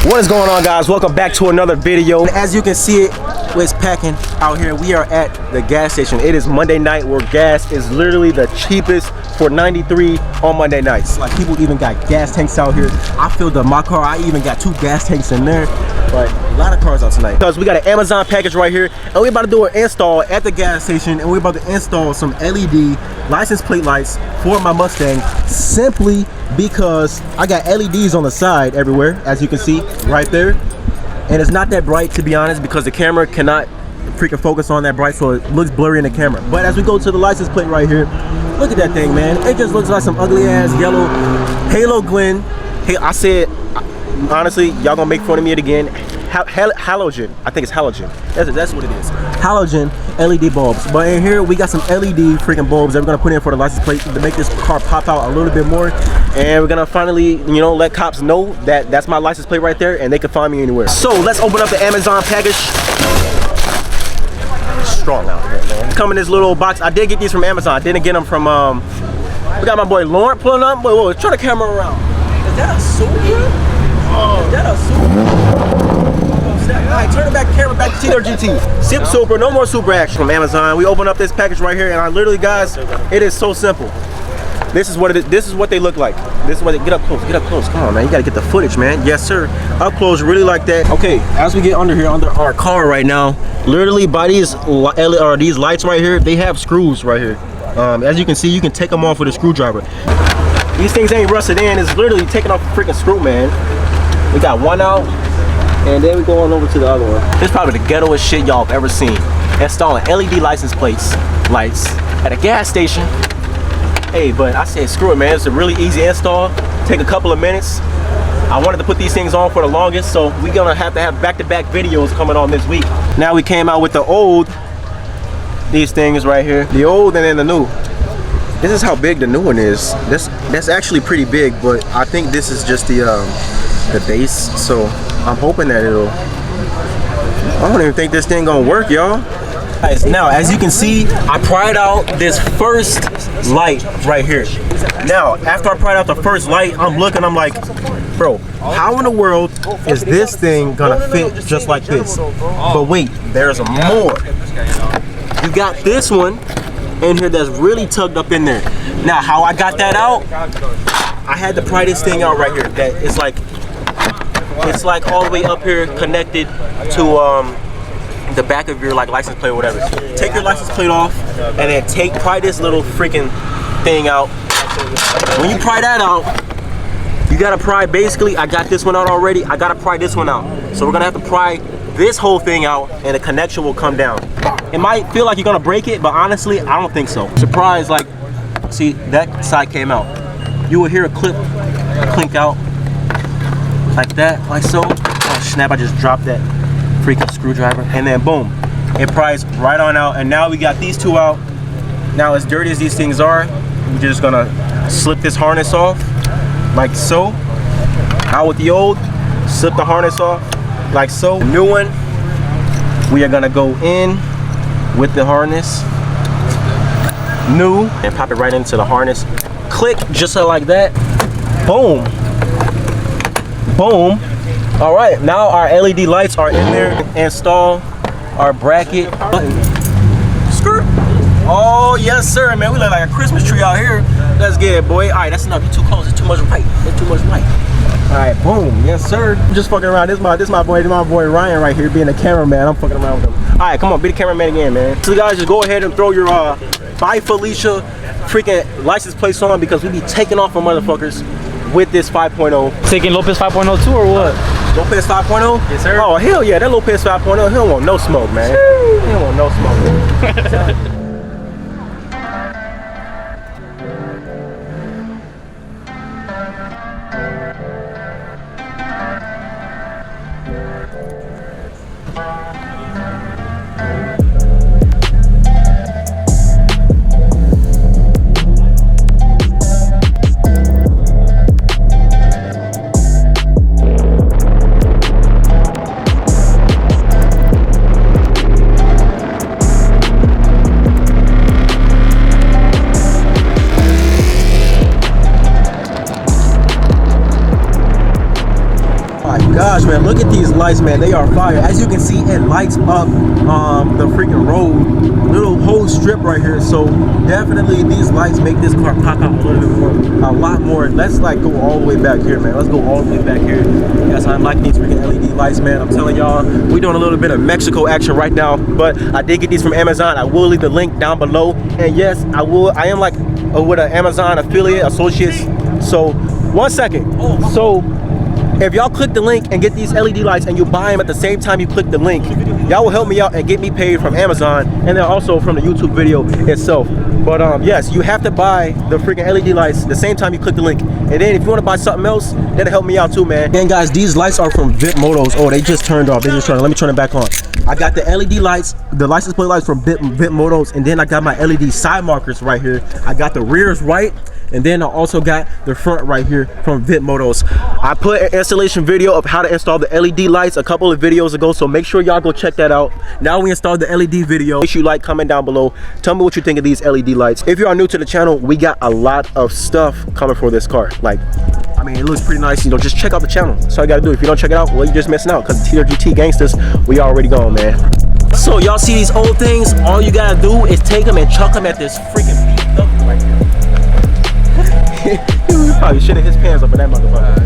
What is going on, guys? Welcome back to another video. As you can see, it's packing out here. We are at the gas station. It is Monday night where gas is literally the cheapest for 93 on Monday nights. Like, people even got gas tanks out here. I filled up my car. I even got 2 gas tanks in there. But a lot of cars out tonight. Because we got an Amazon package right here, and we're about to do an install at the gas station, and we're about to install some LED license plate lights for my Mustang, simply because I got LEDs on the side everywhere, as you can see right there, and it's not that bright, to be honest, because the camera cannot freaking focus on that bright, so it looks blurry in the camera. But as we go to the license plate right here, look at that thing, man. It just looks like some ugly ass yellow halo glint. Hey, I said, honestly, y'all gonna make fun of me again. Halogen, I think it's halogen. That's what it is. Halogen LED bulbs. But in here we got some LED freaking bulbs that we're gonna put in for the license plate to make this car pop out a little bit more. And we're gonna finally, you know, let cops know that that's my license plate right there, and they can find me anywhere. So let's open up the Amazon package. It's strong out here, man. Come in this little box. I did get these from Amazon. I didn't get them from we got my boy Lauren pulling up. Whoa, turn the camera around. Is that a Supra? Oh, is that a Supra? Alright, turn it back, camera back to Tdurrgt. Sip Supra, no more Supra action from Amazon. We open up this package right here, and I literally, guys, it is so simple. This is what it is. This is what they look like. This is what they, get up close, get up close. Come on, man, you gotta get the footage, man. Yes, sir. Up close, really like that. Okay, as we get under here, under our car right now, literally by these lights right here, they have screws right here. As you can see, you can take them off with a screwdriver. These things ain't rusted in. It's literally taking off a freaking screw, man. We got one out, and then we go on over to the other one. This is probably the ghettoest shit y'all have ever seen. Installing LED license lights at a gas station. Hey, but I said screw it, man. It's a really easy install. Take a couple of minutes. I wanted to put these things on for the longest, so we're gonna have to have back-to-back videos coming on this week. Now we came out with the old, these things right here. The old and then the new. This is how big the new one is. That's actually pretty big, but I think this is just the base, so I'm hoping that I don't even think this thing gonna work, y'all. Guys, now as you can see, I pried out this first light right here. Now after I pried out the first light, I'm looking, I'm like, bro, how in the world is this thing gonna fit just like this? But wait, there's more. You got this one in here that's really tugged up in there. Now how I got that out, I had to pry this thing out right here. That it's like all the way up here connected to the back of your license plate or whatever. Take your license plate off and then pry this little freaking thing out. When you pry that out, you gotta pry, basically, I got this one out already, I gotta pry this one out. So we're gonna have to pry this whole thing out, and the connection will come down. It might feel like you're gonna break it, but honestly, I don't think so. Surprise, like, see, that side came out. You will hear a clip clink out, like that, like so. Oh snap, I just dropped that freaking screwdriver, and then boom, it pries right on out. And now we got these two out. Now, as dirty as these things are, we're just gonna slip this harness off, like so. Out with the old, slip the harness off, like so. The new one, we are gonna go in with the harness, new, and pop it right into the harness. Click, just like that. Boom. Boom. All right, now our LED lights are in there. Install our bracket button. Skirt. Oh yes, sir, man. We look like a Christmas tree out here. Let's get it, boy. All right, that's enough. You're too close. It's too much light. It's too much light. All right, boom. Yes, sir. I'm just fucking around. This my boy Ryan right here, being a cameraman. I'm fucking around with him. All right, come on, be the cameraman again, man. So guys, just go ahead and throw your Bye Felicia freaking license plates on, because we be taking off on motherfuckers with this 5.0. Taking Lopez 5.0 too, or what? Lopez 5.0? Yes, sir. Oh, hell yeah, that Lopez 5.0, he don't want no smoke, man. He don't want no smoke. gosh, man, look at these lights, man. They are fire. As you can see, it lights up the freaking road, little whole strip right here. So definitely these lights make this car pop out a little bit more, a lot more. Let's like go all the way back here, man. Let's go all the way back here. Yes, I'm liking these freaking LED lights, man. I'm telling y'all, we're doing a little bit of Mexico action right now, but I did get these from Amazon. I will leave the link down below. And yes, I am like with an Amazon affiliate associates. So 1 second. So if y'all click the link and get these LED lights and you buy them at the same time you click the link, y'all will help me out and get me paid from Amazon and then also from the YouTube video itself. But yes, you have to buy the freaking LED lights the same time you click the link. And then if you want to buy something else, that'll help me out too, man. And guys, these lights are from Vip Motos. Oh, they just turned off. They just turned off. Let me turn it back on. I got the LED lights, the license plate lights from Vip Motos, and then I got my LED side markers right here. I got the rears right. And then I also got the front right here from Vip Motos. I put an installation video of how to install the LED lights a couple of videos ago, so make sure y'all go check that out. Now we installed the LED video. Make sure you like, comment down below. Tell me what you think of these LED lights. If you are new to the channel, we got a lot of stuff coming for this car. Like, I mean, it looks pretty nice. You know, just check out the channel. That's all you gotta do. If you don't check it out, well, you're just missing out, because Tdurrgt gangsters, we already gone, man. So y'all see these old things? All you gotta do is take them and chuck them at this freaking beat up right here. He probably shitting his pants up in that motherfucker.